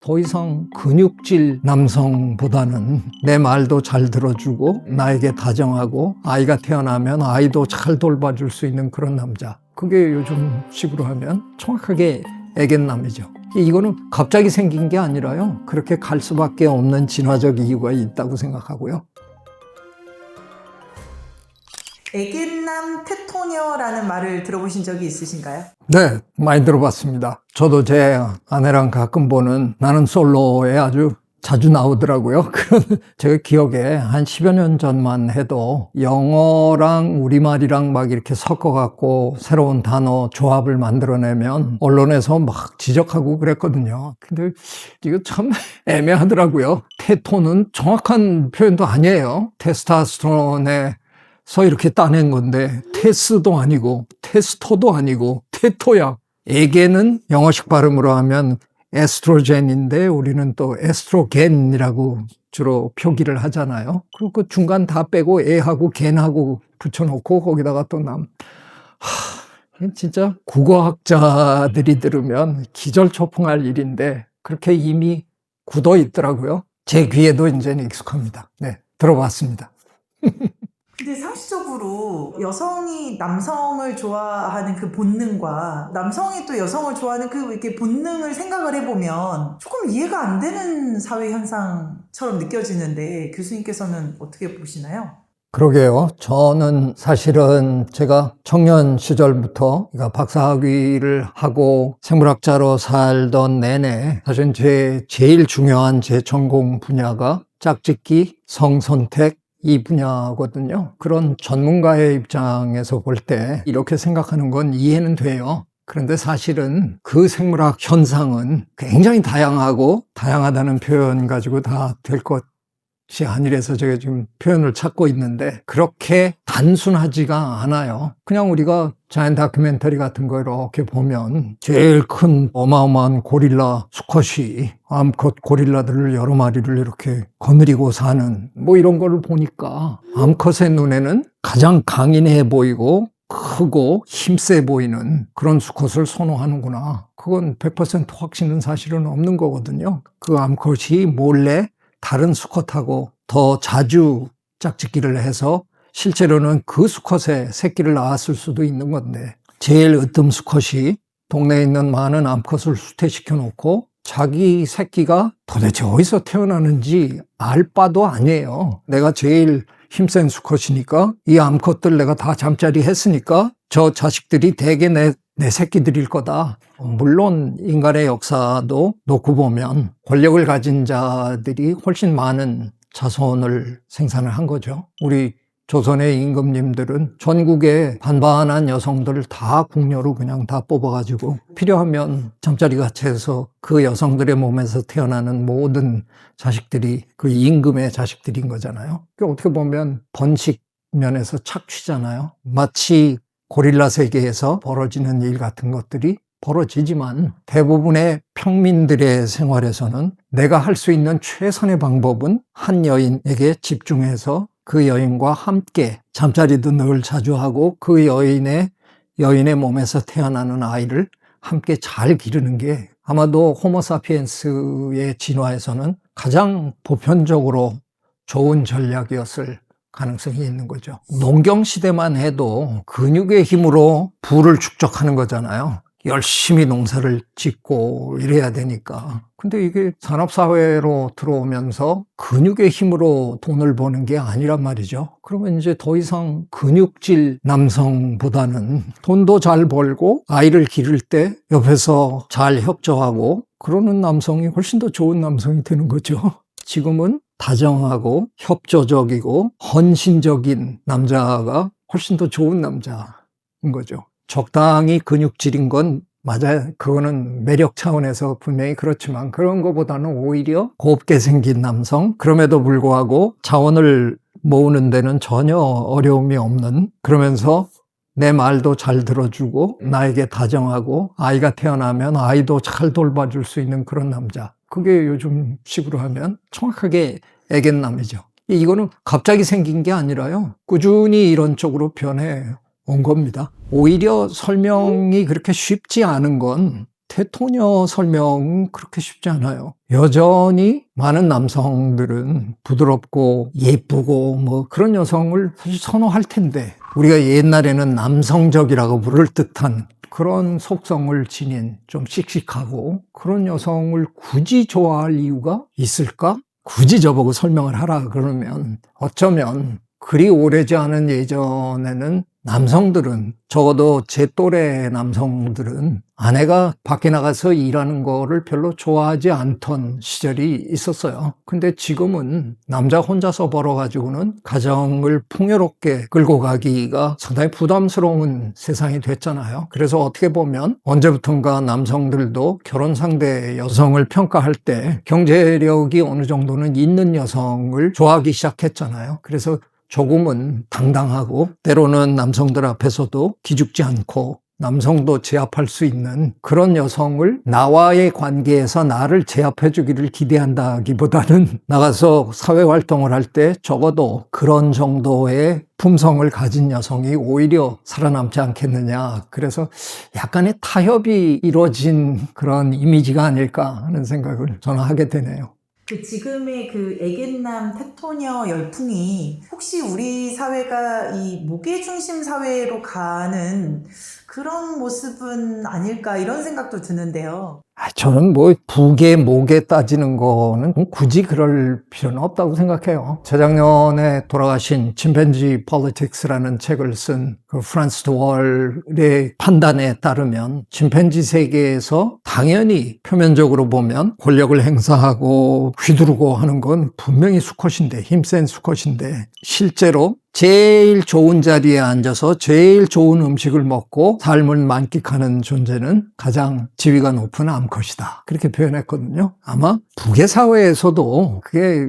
더 이상 근육질 남성보다는 내 말도 잘 들어주고 나에게 다정하고 아이가 태어나면 아이도 잘 돌봐줄 수 있는 그런 남자. 그게 요즘 식으로 하면 정확하게 애견남이죠. 이거는 갑자기 생긴 게 아니라요. 그렇게 갈 수밖에 없는 진화적 이유가 있다고 생각하고요. 애견남 테토녀라는 말을 들어보신 적이 있으신가요? 네, 많이 들어봤습니다. 저도 제 아내랑 가끔 보는 나는 솔로에 아주 자주 나오더라고요. 그런 제가 기억에 한 10여 년 전만 해도 영어랑 우리말이랑 막 이렇게 섞어갖고 새로운 단어 조합을 만들어내면 언론에서 막 지적하고 그랬거든요. 근데 이거 참 애매하더라고요. 테토는 정확한 표현도 아니에요. 테스토스테론에 서 이렇게 따낸 건데 테스도 아니고 테스토도 아니고 테토야. 애견은 영어식 발음으로 하면 에스트로겐인데 우리는 또 에스트로겐이라고 주로 표기를 하잖아요. 그리고 그 중간 다 빼고 애하고 겐하고 붙여놓고 거기다가 또 진짜 국어학자들이 들으면 기절초풍할 일인데 그렇게 이미 굳어 있더라고요. 제 귀에도 이제는 익숙합니다. 네, 들어봤습니다. 근데 상식적으로 여성이 남성을 좋아하는 그 본능과 남성이 또 여성을 좋아하는 그 이렇게 본능을 생각을 해보면 조금 이해가 안 되는 사회 현상처럼 느껴지는데 교수님께서는 어떻게 보시나요? 그러게요. 저는 사실은 제가 청년 시절부터 그러니까 박사학위를 하고 생물학자로 살던 내내 사실은 제일 중요한 제 전공 분야가 짝짓기, 성선택, 이 분야거든요. 그런 전문가의 입장에서 볼 때 이렇게 생각하는 건 이해는 돼요. 그런데 사실은 그 생물학 현상은 굉장히 다양하고 다양하다는 표현 가지고 다 될 것이 아니라서 제가 지금 표현을 찾고 있는데 그렇게 단순하지가 않아요. 그냥 우리가 자연 다큐멘터리 같은 거 이렇게 보면 제일 큰 어마어마한 고릴라 수컷이 암컷 고릴라들을 여러 마리를 이렇게 거느리고 사는 뭐 이런 거를 보니까 암컷의 눈에는 가장 강인해 보이고 크고 힘세 보이는 그런 수컷을 선호하는구나. 그건 100% 확신은 사실은 없는 거거든요. 그 암컷이 몰래 다른 수컷하고 더 자주 짝짓기를 해서 실제로는 그 수컷의 새끼를 낳았을 수도 있는 건데 제일 으뜸 수컷이 동네에 있는 많은 암컷을 수태시켜 놓고 자기 새끼가 도대체 어디서 태어나는지 알 바도 아니에요. 내가 제일 힘센 수컷이니까 이 암컷들 내가 다 잠자리 했으니까 저 자식들이 대개 내 새끼들일 거다. 물론 인간의 역사도 놓고 보면 권력을 가진 자들이 훨씬 많은 자손을 생산을 한 거죠. 우리 조선의 임금님들은 전국의 반반한 여성들을 다 궁녀로 그냥 다 뽑아가지고 필요하면 잠자리 같이 해서 그 여성들의 몸에서 태어나는 모든 자식들이 그 임금의 자식들인 거잖아요. 그러니까 어떻게 보면 번식 면에서 착취잖아요. 마치 고릴라 세계에서 벌어지는 일 같은 것들이 벌어지지만 대부분의 평민들의 생활에서는 내가 할 수 있는 최선의 방법은 한 여인에게 집중해서 그 여인과 함께 잠자리도 늘 자주 하고 그 여인의 몸에서 태어나는 아이를 함께 잘 기르는 게 아마도 호모사피엔스의 진화에서는 가장 보편적으로 좋은 전략이었을 가능성이 있는 거죠. 농경 시대만 해도 근육의 힘으로 부를 축적하는 거잖아요. 열심히 농사를 짓고 이래야 되니까. 근데 이게 산업사회로 들어오면서 근육의 힘으로 돈을 버는 게 아니란 말이죠. 그러면 이제 더 이상 근육질 남성보다는 돈도 잘 벌고 아이를 기를 때 옆에서 잘 협조하고 그러는 남성이 훨씬 더 좋은 남성이 되는 거죠. 지금은 다정하고 협조적이고 헌신적인 남자가 훨씬 더 좋은 남자인 거죠. 적당히 근육질인 건 맞아요. 그거는 매력 차원에서 분명히 그렇지만 그런 것보다는 오히려 곱게 생긴 남성, 그럼에도 불구하고 자원을 모으는 데는 전혀 어려움이 없는, 그러면서 내 말도 잘 들어주고 나에게 다정하고 아이가 태어나면 아이도 잘 돌봐줄 수 있는 그런 남자. 그게 요즘 식으로 하면 정확하게 애견남이죠. 이거는 갑자기 생긴 게 아니라요. 꾸준히 이런 쪽으로 변해 온 겁니다. 오히려 설명이 그렇게 쉽지 않은 건 테토녀 설명은 그렇게 쉽지 않아요. 여전히 많은 남성들은 부드럽고 예쁘고 뭐 그런 여성을 사실 선호할 텐데, 우리가 옛날에는 남성적이라고 부를 듯한 그런 속성을 지닌 좀 씩씩하고 그런 여성을 굳이 좋아할 이유가 있을까? 굳이 저보고 설명을 하라 그러면, 어쩌면 그리 오래지 않은 예전에는 남성들은, 적어도 제 또래 남성들은 아내가 밖에 나가서 일하는 거를 별로 좋아하지 않던 시절이 있었어요. 근데 지금은 남자 혼자서 벌어가지고는 가정을 풍요롭게 끌고 가기가 상당히 부담스러운 세상이 됐잖아요. 그래서 어떻게 보면 언제부턴가 남성들도 결혼 상대 여성을 평가할 때 경제력이 어느 정도는 있는 여성을 좋아하기 시작했잖아요. 그래서 조금은 당당하고, 때로는 남성들 앞에서도 기죽지 않고 남성도 제압할 수 있는 그런 여성을 나와의 관계에서 나를 제압해 주기를 기대한다기보다는 나가서 사회활동을 할 때 적어도 그런 정도의 품성을 가진 여성이 오히려 살아남지 않겠느냐. 그래서 약간의 타협이 이루어진 그런 이미지가 아닐까 하는 생각을 저는 하게 되네요. 지금의 그 애견남 테토녀 열풍이 혹시 우리 사회가 이 모계중심 사회로 가는 그런 모습은 아닐까, 이런 생각도 드는데요. 저는 뭐 부계 목에 따지는 거는 굳이 그럴 필요는 없다고 생각해요. 재작년에 돌아가신 침팬지 폴리틱스라는 책을 쓴 그 프란스 드월의 판단에 따르면, 침팬지 세계에서 당연히 표면적으로 보면 권력을 행사하고 휘두르고 하는 건 분명히 수컷인데, 힘센 수컷인데, 실제로 제일 좋은 자리에 앉아서 제일 좋은 음식을 먹고 삶을 만끽하는 존재는 가장 지위가 높은 암컷이다, 그렇게 표현했거든요. 아마 북의 사회에서도 그게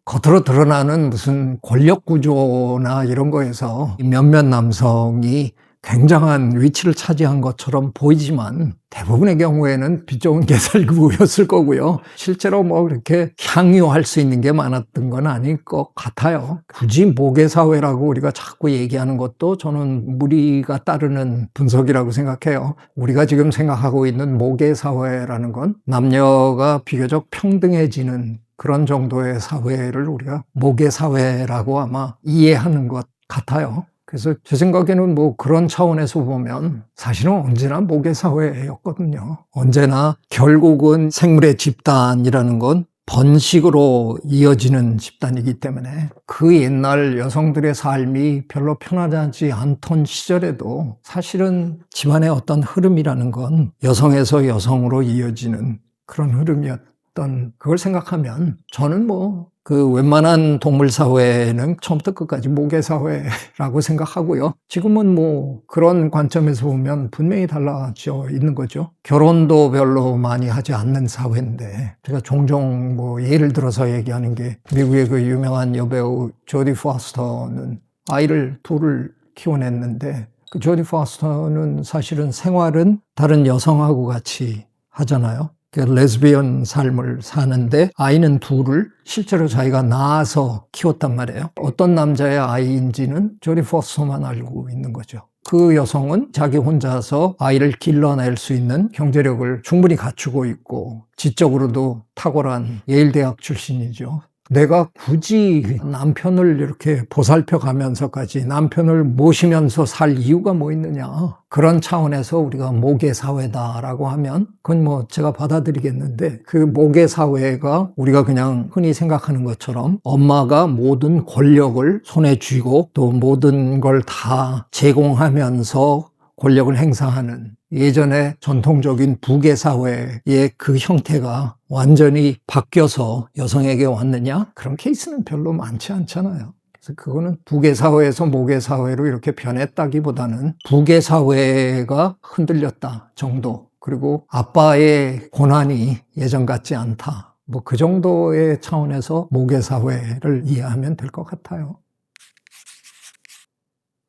겉으로 드러나는 무슨 권력 구조나 이런 거에서 몇몇 남성이 굉장한 위치를 차지한 것처럼 보이지만, 대부분의 경우에는 빚 좋은 개살구였을 거고요. 실제로 뭐 그렇게 향유할 수 있는 게 많았던 건 아닐 것 같아요. 굳이 모계사회라고 우리가 자꾸 얘기하는 것도 저는 무리가 따르는 분석이라고 생각해요. 우리가 지금 생각하고 있는 모계사회라는 건 남녀가 비교적 평등해지는 그런 정도의 사회를 우리가 모계사회라고 아마 이해하는 것 같아요. 그래서 제 생각에는 뭐 그런 차원에서 보면 사실은 언제나 모계사회였거든요. 언제나 결국은 생물의 집단이라는 건 번식으로 이어지는 집단이기 때문에, 그 옛날 여성들의 삶이 별로 편하지 않던 시절에도 사실은 집안의 어떤 흐름이라는 건 여성에서 여성으로 이어지는 그런 흐름이었던, 그걸 생각하면 저는 뭐 그 웬만한 동물 사회는 처음부터 끝까지 모계 사회라고 생각하고요. 지금은 뭐 그런 관점에서 보면 분명히 달라져 있는 거죠. 결혼도 별로 많이 하지 않는 사회인데, 제가 종종 뭐 예를 들어서 얘기하는 게, 미국의 그 유명한 여배우 조디 포스터는 아이를 둘을 키워냈는데, 그 조디 포스터는 사실은 생활은 다른 여성하고 같이 하잖아요. 레즈비언 삶을 사는데 아이는 둘을 실제로 자기가 낳아서 키웠단 말이에요. 어떤 남자의 아이인지는 조디 포스터만 알고 있는 거죠. 그 여성은 자기 혼자서 아이를 길러낼 수 있는 경제력을 충분히 갖추고 있고, 지적으로도 탁월한 예일대학 출신이죠. 내가 굳이 남편을 이렇게 보살펴 가면서까지 남편을 모시면서 살 이유가 뭐 있느냐. 그런 차원에서 우리가 모계사회다라고 하면 그건 뭐 제가 받아들이겠는데, 그 모계사회가 우리가 그냥 흔히 생각하는 것처럼 엄마가 모든 권력을 손에 쥐고 또 모든 걸 다 제공하면서 권력을 행사하는 예전의 전통적인 부계 사회의 그 형태가 완전히 바뀌어서 여성에게 왔느냐? 그런 케이스는 별로 많지 않잖아요. 그래서 그거는 부계 사회에서 모계 사회로 이렇게 변했다기보다는 부계 사회가 흔들렸다 정도. 그리고 아빠의 권한이 예전 같지 않다. 뭐 그 정도의 차원에서 모계 사회를 이해하면 될 것 같아요.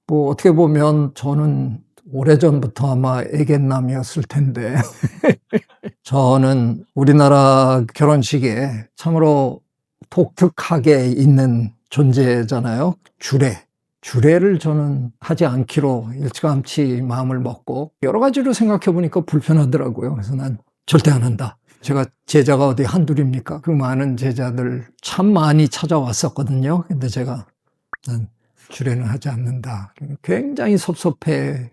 뭐 어떻게 보면 저는 오래전부터 아마 애견남이었을 텐데 저는 우리나라 결혼식에 참으로 독특하게 있는 존재잖아요. 주례. 주례를 저는 하지 않기로 일찌감치 마음을 먹고 여러 가지로 생각해 보니까 불편하더라고요. 그래서 난 절대 안 한다. 제가 제자가 어디 한둘입니까? 그 많은 제자들 참 많이 찾아왔었거든요. 근데 제가 난 주례는 하지 않는다. 굉장히 섭섭해.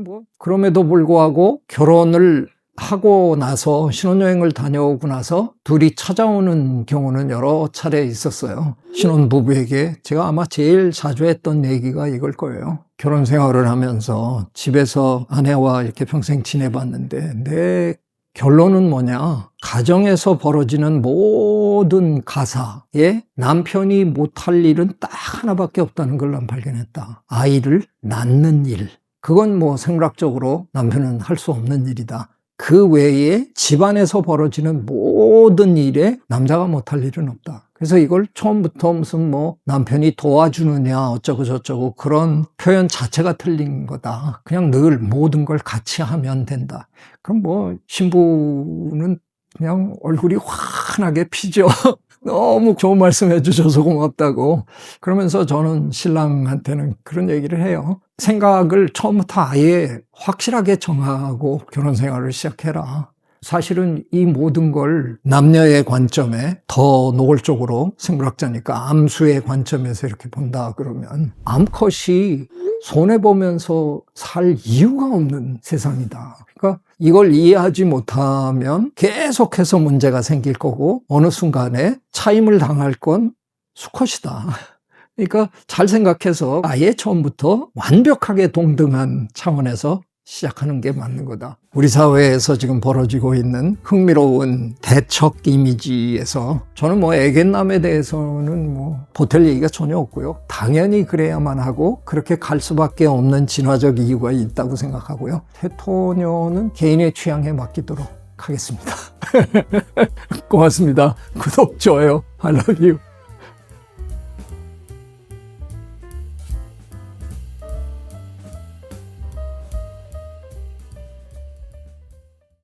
뭐 그럼에도 불구하고 결혼을 하고 나서 신혼여행을 다녀오고 나서 둘이 찾아오는 경우는 여러 차례 있었어요. 신혼부부에게 제가 아마 제일 자주 했던 얘기가 이걸 거예요. 결혼 생활을 하면서 집에서 아내와 이렇게 평생 지내봤는데 내 결론은 뭐냐? 가정에서 벌어지는 모든 가사에 남편이 못할 일은 딱 하나밖에 없다는 걸 난 발견했다. 아이를 낳는 일. 그건 뭐 생물학적으로 남편은 할 수 없는 일이다. 그 외에 집안에서 벌어지는 모든 일에 남자가 못할 일은 없다. 그래서 이걸 처음부터 무슨 뭐 남편이 도와주느냐 어쩌고 저쩌고 그런 표현 자체가 틀린 거다. 그냥 늘 모든 걸 같이 하면 된다. 그럼 뭐 신부는 그냥 얼굴이 환하게 피죠. 너무 좋은 말씀 해주셔서 고맙다고. 그러면서 저는 신랑한테는 그런 얘기를 해요. 생각을 처음부터 아예 확실하게 정하고 결혼 생활을 시작해라. 사실은 이 모든 걸 남녀의 관점에 더 노골적으로 생물학자니까 암수의 관점에서 이렇게 본다 그러면 암컷이 손해보면서 살 이유가 없는 세상이다. 그러니까 이걸 이해하지 못하면 계속해서 문제가 생길 거고 어느 순간에 차임을 당할 건 수컷이다. 그러니까 잘 생각해서 아예 처음부터 완벽하게 동등한 차원에서 시작하는 게 맞는 거다. 우리 사회에서 지금 벌어지고 있는 흥미로운 대척 이미지에서 저는 뭐 애견남에 대해서는 뭐 보탤 얘기가 전혀 없고요. 당연히 그래야만 하고 그렇게 갈 수밖에 없는 진화적 이유가 있다고 생각하고요. 테토녀는 개인의 취향에 맡기도록 하겠습니다. 고맙습니다. 구독, 좋아요. I love you.